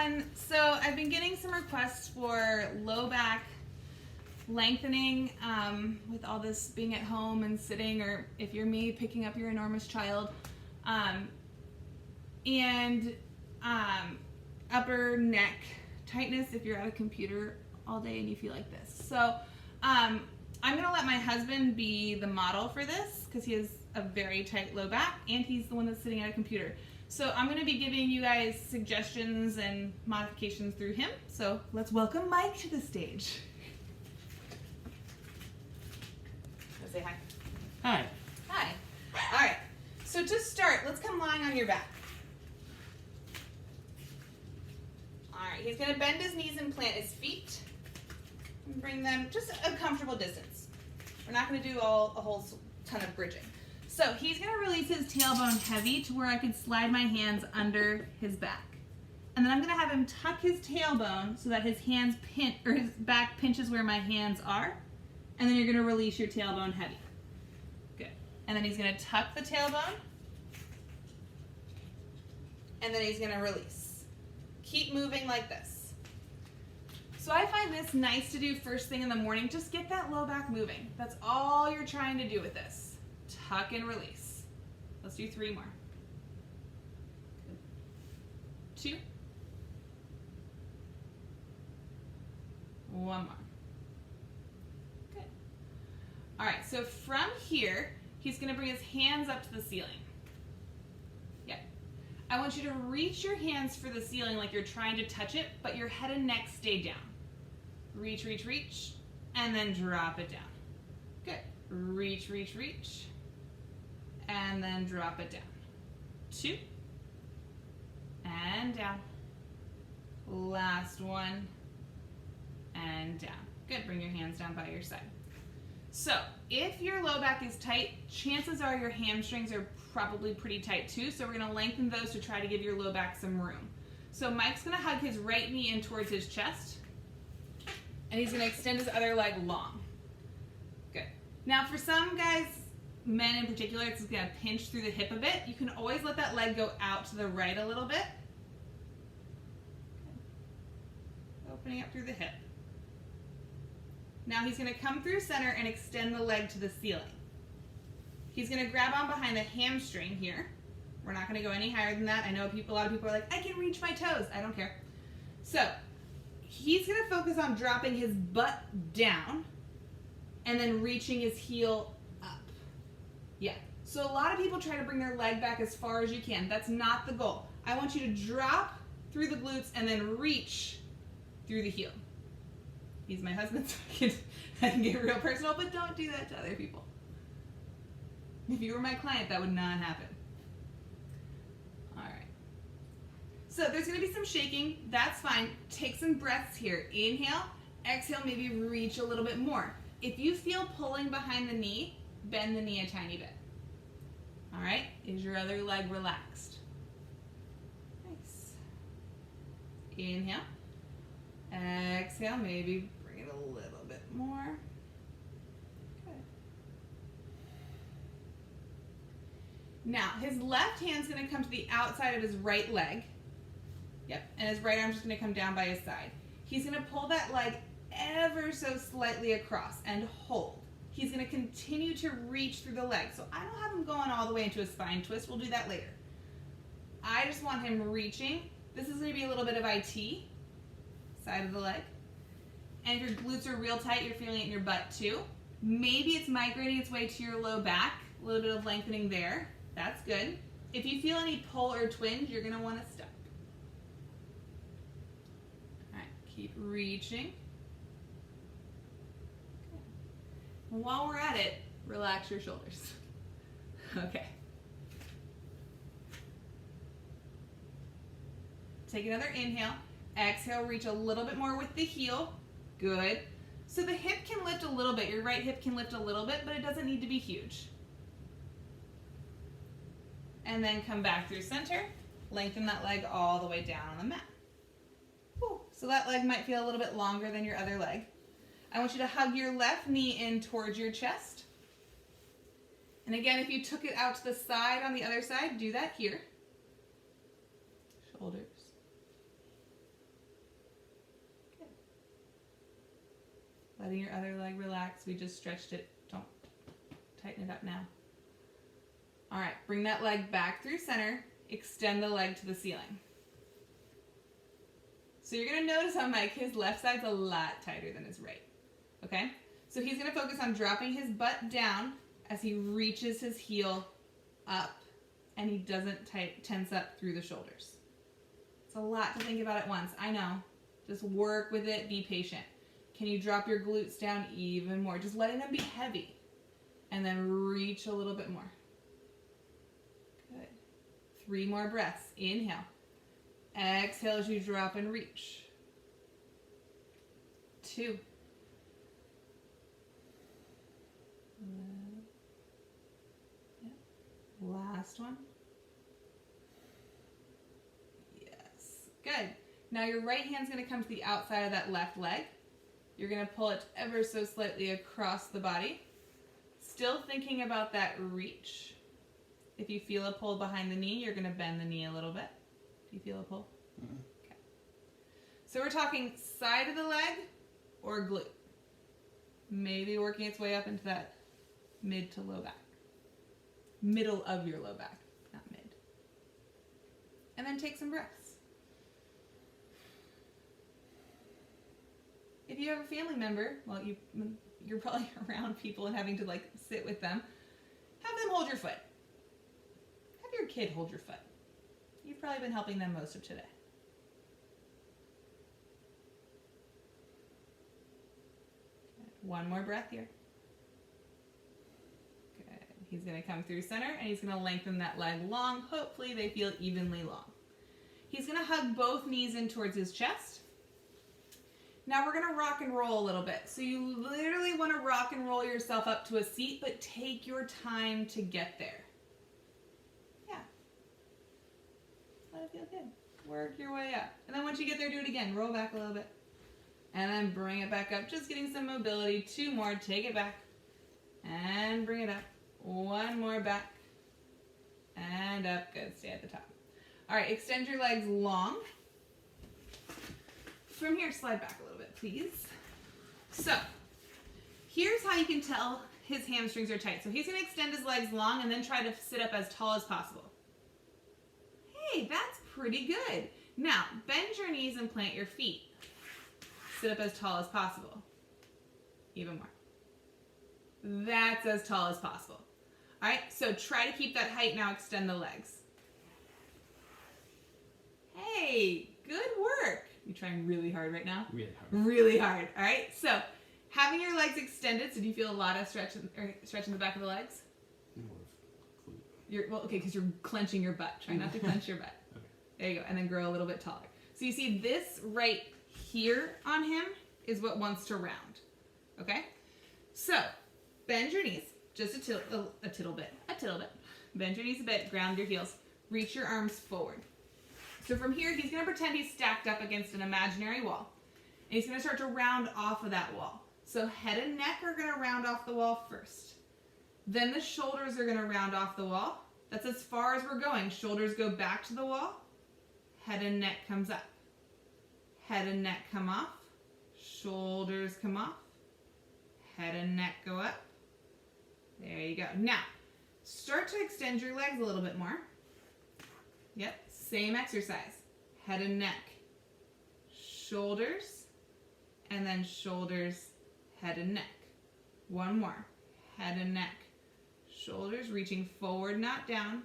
everyone. So I've been getting some requests for low back lengthening with all this being at home and sitting, or if you're me, picking up your enormous child, and upper neck tightness if you're at a computer all day and you feel like this. So I'm gonna let my husband be the model for this because he has a very tight low back and he's the one that's sitting at a computer. So I'm going to be giving you guys suggestions and modifications through him. So let's welcome Mike to the stage. Say hi. Hi. Hi. All right. So to start, let's come lying on your back. All right. He's going to bend his knees and plant his feet and bring them just a comfortable distance. We're not going to do a whole ton of bridging. So he's going to release his tailbone heavy to where I can slide my hands under his back. And then I'm going to have him tuck his tailbone so that his hands his back pinches where my hands are. And then you're going to release your tailbone heavy. Good. And then he's going to tuck the tailbone. And then he's going to release. Keep moving like this. So I find this nice to do first thing in the morning. Just get that low back moving. That's all you're trying to do with this. Tuck and release. Let's do 3 more. Good. 2. 1 more. Good. All right, so from here, he's going to bring his hands up to the ceiling. Yep. I want you to reach your hands for the ceiling like you're trying to touch it, but your head and neck stay down. Reach, reach, reach, and then drop it down. Good. Reach, reach, reach, and then drop it down. 2, and down. Last one, and down. Good, bring your hands down by your side. So, if your low back is tight, chances are your hamstrings are probably pretty tight too, so we're gonna lengthen those to try to give your low back some room. So Mike's gonna hug his right knee in towards his chest, and he's gonna extend his other leg long. Good. Now for some guys, men in particular, it's going to pinch through the hip a bit. You can always let that leg go out to the right a little bit. Okay. Opening up through the hip. Now he's going to come through center and extend the leg to the ceiling. He's going to grab on behind the hamstring here. We're not going to go any higher than that. I know a lot of people are like, I can reach my toes. I don't care. So he's going to focus on dropping his butt down and then reaching his heel up. Yeah. So a lot of people try to bring their leg back as far as you can. That's not the goal. I want you to drop through the glutes and then reach through the heel. He's my husband, so I can get real personal, but don't do that to other people. If you were my client, that would not happen. All right. So there's going to be some shaking. That's fine. Take some breaths here. Inhale, exhale, maybe reach a little bit more. If you feel pulling behind the knee, bend the knee a tiny bit. All right, is your other leg relaxed? Nice. Inhale. Exhale, maybe bring it a little bit more. Good. Now, his left hand's going to come to the outside of his right leg. Yep, and his right arm's just going to come down by his side. He's going to pull that leg ever so slightly across and hold. He's going to continue to reach through the leg. So I don't have him going all the way into a spine twist. We'll do that later. I just want him reaching. This is going to be a little bit of IT, side of the leg. And if your glutes are real tight, you're feeling it in your butt too. Maybe it's migrating its way to your low back. A little bit of lengthening there. That's good. If you feel any pull or twinge, you're going to want to stop. All right, keep reaching. While we're at it, relax your shoulders. Okay. Take another inhale. Exhale, reach a little bit more with the heel. Good. So the hip can lift a little bit. Your right hip can lift a little bit, but it doesn't need to be huge. And then come back through center. Lengthen that leg all the way down on the mat. Whew. So that leg might feel a little bit longer than your other leg. I want you to hug your left knee in towards your chest. And again, if you took it out to the side on the other side, do that here. Shoulders. Letting your other leg relax. We just stretched it. Don't tighten it up now. All right, bring that leg back through center. Extend the leg to the ceiling. So you're going to notice on Mike, his left side's a lot tighter than his right. Okay? So he's going to focus on dropping his butt down as he reaches his heel up, and he doesn't tense up through the shoulders. It's a lot to think about at once. I know. Just work with it. Be patient. Can you drop your glutes down even more? Just letting them be heavy. And then reach a little bit more. Good. 3 more breaths. Inhale. Exhale as you drop and reach. 2. Yeah. Last one. Yes. Good. Now your right hand's going to come to the outside of that left leg. You're going to pull it ever so slightly across the body. Still thinking about that reach. If you feel a pull behind the knee, you're going to bend the knee a little bit. Do you feel a pull? Mm-hmm. Okay. So we're talking side of the leg or glute. Maybe working its way up into that mid to low back. Middle of your low back, not mid. And then take some breaths. If you have a family member, well, you're probably around people and having to like sit with them, have them hold your foot. Have your kid hold your foot. You've probably been helping them most of today. Good. One more breath here. Good. He's going to come through center and he's going to lengthen that leg long. Hopefully they feel evenly long. He's going to hug both knees in towards his chest. Now we're going to rock and roll a little bit. So you literally want to rock and roll yourself up to a seat, but take your time to get there. Yeah. Let it feel good. Work your way up. And then once you get there, do it again. Roll back a little bit. And then bring it back up. Just getting some mobility. 2 more. Take it back. And bring it up. 1 more back. And up. Good. Stay at the top. All right. Extend your legs long. From here, slide back a little bit, please. So, here's how you can tell his hamstrings are tight. So he's going to extend his legs long and then try to sit up as tall as possible. Hey, that's pretty good. Now, bend your knees and plant your feet. Sit up as tall as possible. Even more. That's as tall as possible. All right, so try to keep that height now. Extend the legs. Hey, good work. You're trying really hard right now? Really hard. Really hard. All right. So, having your legs extended, so do you feel a lot of stretch in the back of the legs? More of glute. Okay, because you're clenching your butt. Try not to clench your butt. Okay. There you go. And then grow a little bit taller. So you see this right here on him is what wants to round. Okay? So, bend your knees just a tittle bit. Bend your knees a bit. Ground your heels. Reach your arms forward. So from here, he's going to pretend he's stacked up against an imaginary wall. And he's going to start to round off of that wall. So head and neck are going to round off the wall first. Then the shoulders are going to round off the wall. That's as far as we're going. Shoulders go back to the wall. Head and neck comes up. Head and neck come off. Shoulders come off. Head and neck go up. There you go. Now, start to extend your legs a little bit more. Yep. Same exercise. Head and neck. Shoulders. And then shoulders, head and neck. 1 more. Head and neck. Shoulders reaching forward, not down.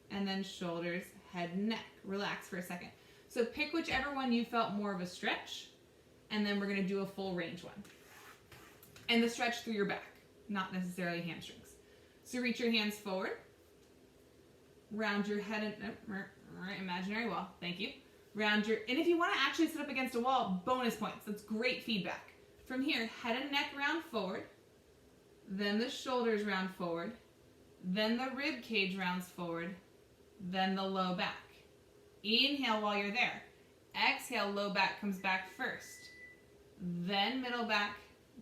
And then shoulders, head and neck. Relax for a second. So pick whichever one you felt more of a stretch. And then we're going to do a full range one. And the stretch through your back, not necessarily hamstrings. So reach your hands forward. Round your head and... imaginary wall. Thank you. And if you want to actually sit up against a wall, bonus points. That's great feedback. From here, head and neck round forward. Then the shoulders round forward. Then the rib cage rounds forward. Then the low back. Inhale while you're there. Exhale, low back comes back first. Then middle back.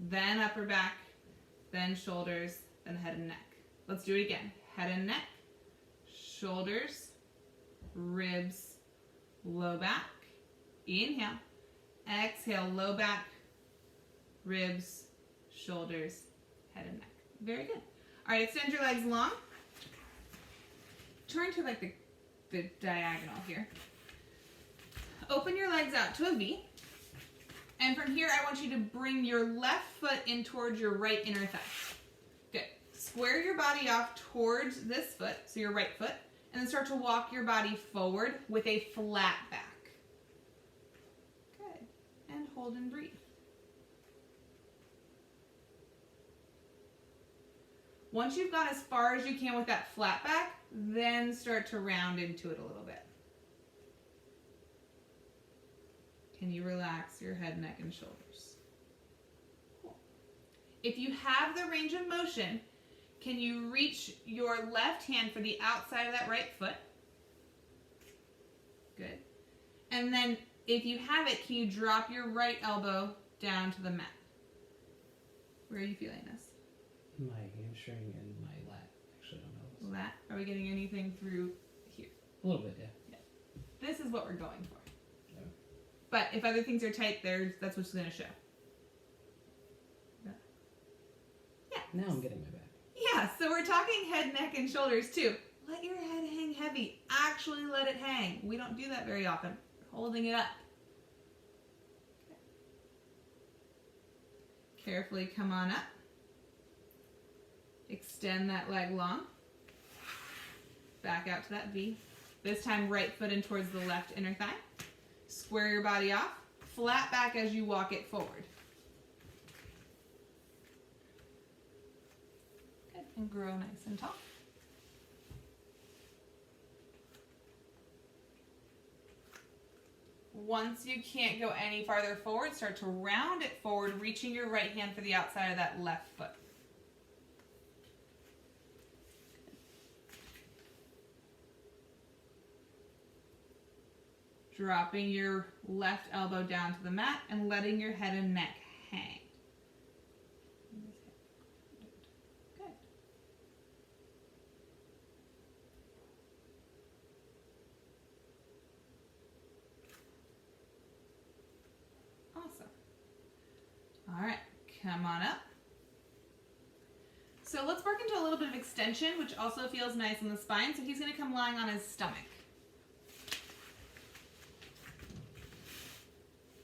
Then upper back. Then shoulders. Then head and neck. Let's do it again. Head and neck. Shoulders. Ribs, low back, inhale, exhale, low back, ribs, shoulders, head and neck. Very good. All right, extend your legs long. Turn to like the diagonal here. Open your legs out to a V. And from here, I want you to bring your left foot in towards your right inner thigh. Good. Square your body off towards this foot, so your right foot, and then start to walk your body forward with a flat back. Good. And hold and breathe. Once you've gone as far as you can with that flat back, then start to round into it a little bit. Can you relax your head, neck, and shoulders? Cool. If you have the range of motion, can you reach your left hand for the outside of that right foot? Good. And then if you have it, can you drop your right elbow down to the mat? Where are you feeling this? My hamstring and my lat, actually, on those. Lat? Are we getting anything through here? A little bit, yeah. This is what we're going for. Yeah. But if other things are tight, that's what's going to show. Yeah. Now I'm getting my back. Yeah, so we're talking head, neck, and shoulders too. Let your head hang heavy. Actually let it hang. We don't do that very often. We're holding it up. Okay. Carefully come on up. Extend that leg long. Back out to that V. This time right foot in towards the left inner thigh. Square your body off. Flat back as you walk it forward. Good. And grow nice and tall. Once you can't go any farther forward, start to round it forward, reaching your right hand for the outside of that left foot. Dropping your left elbow down to the mat and letting your head and neck hang. Good. Awesome. All right, come on up. So let's work into a little bit of extension, which also feels nice in the spine. So he's going to come lying on his stomach.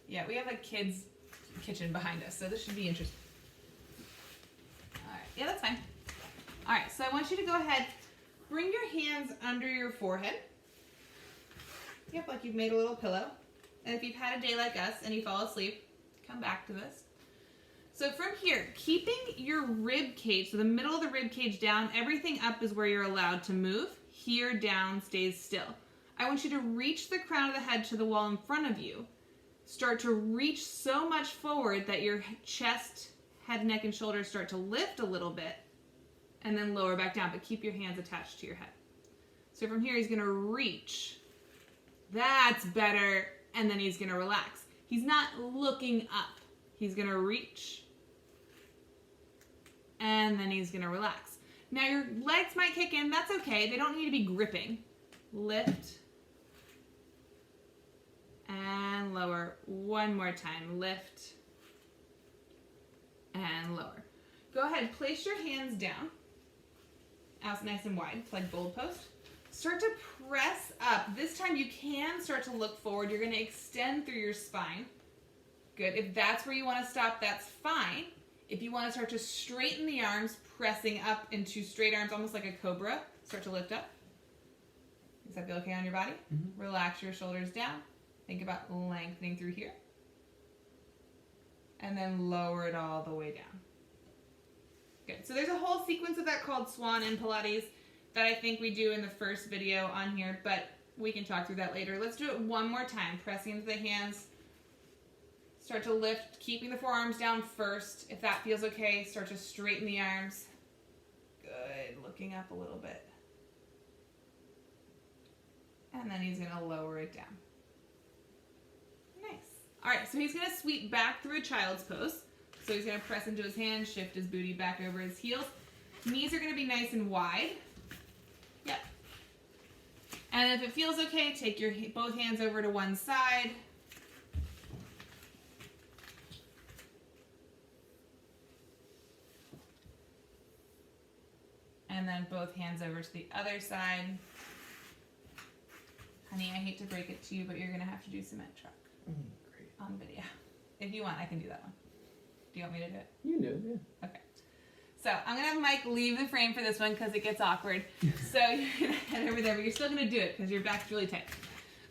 Yeah, we have a kid's kitchen behind us, so this should be interesting. All right, yeah, that's fine. All right, so I want you to go ahead, bring your hands under your forehead. Yep, like you've made a little pillow. And if you've had a day like us and you fall asleep, come back to this. So from here, keeping your rib cage, so the middle of the rib cage down, everything up is where you're allowed to move. Here, down stays still. I want you to reach the crown of the head to the wall in front of you. Start to reach so much forward that your chest, head, neck, and shoulders start to lift a little bit, and then lower back down, but keep your hands attached to your head. So from here, he's going to reach. That's better. And then he's going to relax. He's not looking up. He's going to reach. And then he's going to relax. Now your legs might kick in. That's okay. They don't need to be gripping. Lift. And lower. One more time. Lift. And lower. Go ahead. Place your hands down. Out nice and wide, like goal post. Start to press up. This time you can start to look forward. You're going to extend through your spine. Good. If that's where you want to stop, that's fine. If you want to start to straighten the arms, pressing up into straight arms, almost like a cobra, start to lift up. Does that feel okay on your body? Mm-hmm. Relax your shoulders down. Think about lengthening through here. And then lower it all the way down. Good. So there's a whole sequence of that called Swan in Pilates that I think we do in the first video on here, but we can talk through that later. Let's do it one more time. Pressing into the hands. Start to lift, keeping the forearms down first. If that feels okay, start to straighten the arms. Good. Looking up a little bit. And then he's going to lower it down. Nice. All right, so he's going to sweep back through a child's pose. So he's going to press into his hands, shift his booty back over his heels. Knees are going to be nice and wide. Yep. And if it feels okay, take your both hands over to one side. then both hands over to the other side. Honey, I hate to break it to you, but you're going to have to do cement truck Great. on video. If you want, I can do that one. Do you want me to do it? You do, yeah. Okay. So I'm going to have Mike leave the frame for this one because it gets awkward. So you're going to head over there, but you're still going to do it because your back's really tight.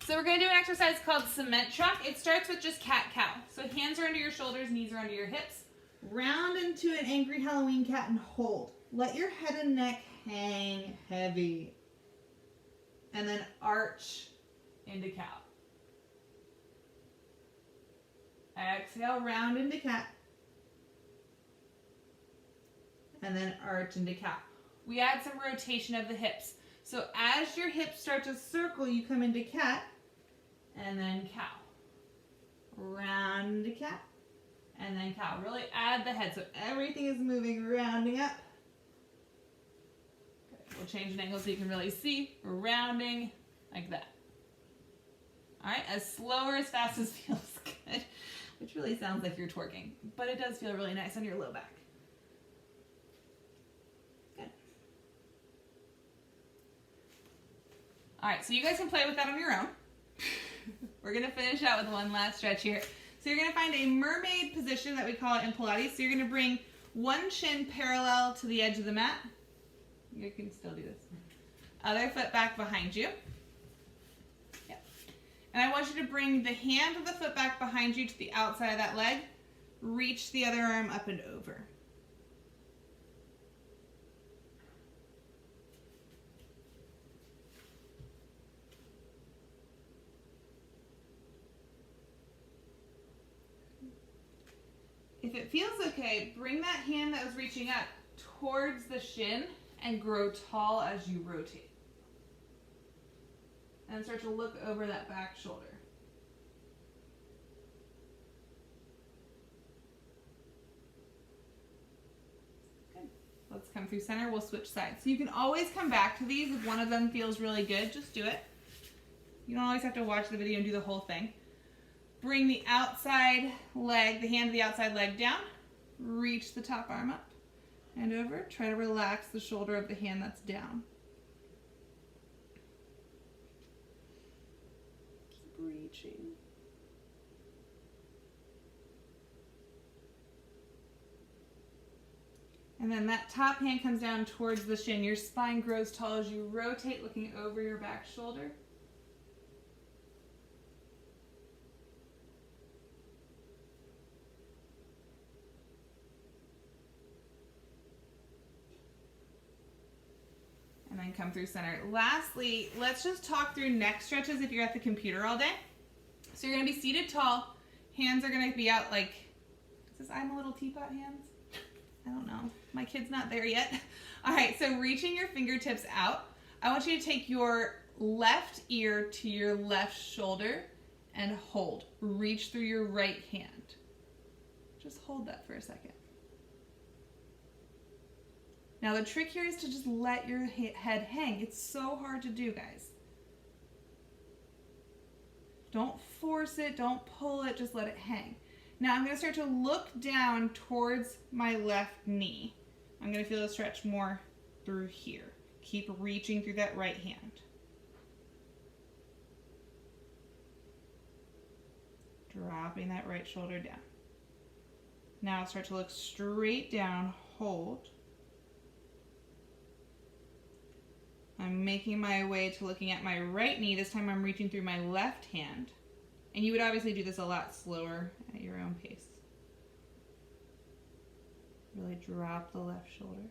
So we're going to do an exercise called cement truck. It starts with just cat-cow. So hands are under your shoulders, knees are under your hips. Round into an angry Halloween cat and hold. Let your head and neck hang heavy. And then arch into cow. Exhale, round into cat. And then arch into cow. We add some rotation of the hips. So as your hips start to circle, you come into cat and then cow. Round into cat and then cow. Really add the head so everything is moving, rounding up. Okay, we'll change an angle so you can really see. Rounding like that. All right, as slow or as fast as feels good, which really sounds like you're twerking, but it does feel really nice on your low back. All right, so you guys can play with that on your own. We're gonna finish out with one last stretch here. So you're gonna find a mermaid position that we call it in Pilates. So you're gonna bring one shin parallel to the edge of the mat. You can still do this. Other foot back behind you. Yep. And I want you to bring the hand of the foot back behind you to the outside of that leg. Reach the other arm up and over. If it feels okay, bring that hand that was reaching up towards the shin and grow tall as you rotate. And start to look over that back shoulder. Good. Let's come through center. We'll switch sides. So you can always come back to these. If one of them feels really good, just do it. You don't always have to watch the video and do the whole thing. Bring the outside leg, the hand of the outside leg down. Reach the top arm up and over. Try to relax the shoulder of the hand that's down. Keep reaching. And then that top hand comes down towards the shin. Your spine grows tall as you rotate, looking over your back shoulder. And then come through center. Lastly, let's just talk through neck stretches if you're at the computer all day. So you're going to be seated tall. Hands are going to be out like, is this I'm a little teapot hands? I don't know. My kid's not there yet. All right, so reaching your fingertips out. I want you to take your left ear to your left shoulder and hold. Reach through your right hand. Just hold that for a second. Now the trick here is to just let your head hang. It's so hard to do, guys. Don't force it, don't pull it, just let it hang. Now I'm going to start to look down towards my left knee. I'm going to feel a stretch more through here. Keep reaching through that right hand. Dropping that right shoulder down. Now start to look straight down, hold. I'm making my way to looking at my right knee. This time I'm reaching through my left hand. And you would obviously do this a lot slower at your own pace. Really drop the left shoulder.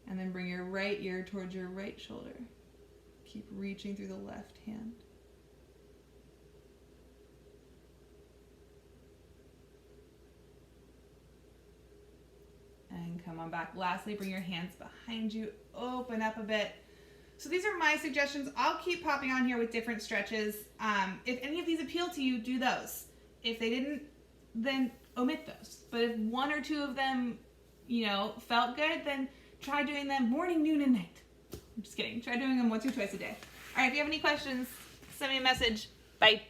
And then bring your right ear towards your right shoulder. Keep reaching through the left hand. And come on back. Lastly, bring your hands behind you. Open up a bit. So these are my suggestions. I'll keep popping on here with different stretches. If any of these appeal to you, do those. If they didn't, then omit those. But if one or two of them, felt good, then try doing them morning, noon, and night. I'm just kidding. Try doing them once or twice a day. All right, if you have any questions, send me a message. Bye.